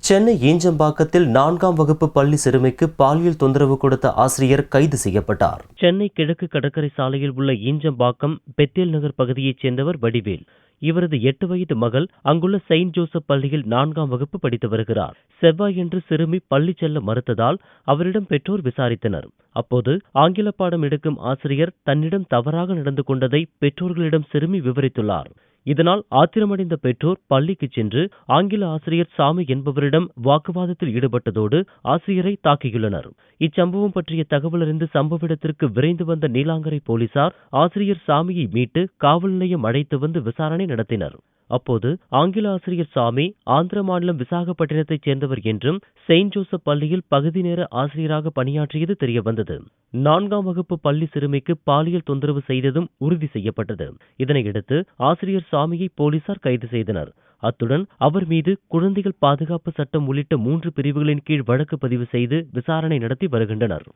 சென்னை ஈஞ்சம்பாக்கத்தில் 4ஆம் வகுப்பு பள்ளி சிறுமிக்கு பாலியல் தொந்தரவு கொடுத்த ஆசிரியர் கைது செய்யப்பட்டார். சென்னை கிழக்கு கடற்கரை சாலையில் உள்ள ஈஞ்சம்பாக்கம் பெத்தேல் நகர் பகுதியைச் சேர்ந்தவர் வடிவேல். இவரது 8 வயது மகள் அங்குள்ள செயின்ட் ஜோசப் பள்ளியில் 4ஆம் வகுப்பு படித்து வருகிறார். செவ்வாயன்று சிறுமி பள்ளி செல்ல மறுத்ததால் அவரிடம் பெற்றோர் விசாரித்தனர். அப்போது ஆங்கில பாடம் எடுக்கும் ஆசிரியர் தன்னிடம் தவறாக நடந்து கொண்டதை பெற்றோர்களிடம் சிறுமி விவரித்துள்ளார். இதனால் ஆத்திரமடைந்த பெற்றோர் பள்ளிக்கு சென்று ஆங்கில ஆசிரியர் சாமி என்பவரிடம் வாக்குவாதத்தில் ஈடுபட்டதோடு ஆசிரியரை தாக்கியுள்ளனர். இச்சம்பவம் பற்றிய தகவல் அறிந்து சம்பவ இடத்திற்கு விரைந்து வந்த நீலாங்கரை போலீசார் ஆசிரியர் சாமியை மீட்டு காவல் நிலையம் அழைத்து வந்து விசாரணை நடத்தினர். அப்போது ஆங்கில ஆசிரியர் சாமி ஆந்திர மாநிலம் விசாகப்பட்டினத்தைச் சேர்ந்தவர் என்றும் செயின்ட் ஜோசப் பள்ளியில் பகுதி நேர ஆசிரியராக பணியாற்றியது தெரியவந்தது. 4ஆம் வகுப்பு பள்ளி சிறுமிக்கு பாலியல் தொந்தரவு செய்ததும் உறுதி செய்யப்பட்டது. இதனையடுத்து ஆசிரியர் சாமியை போலீசார் கைது செய்தனர். அத்துடன் அவர் மீது குழந்தைகள் பாதுகாப்பு சட்டம் உள்ளிட்ட 3 பிரிவுகளின் கீழ் வழக்கு பதிவு செய்து விசாரணை நடத்தி வருகின்றனர்.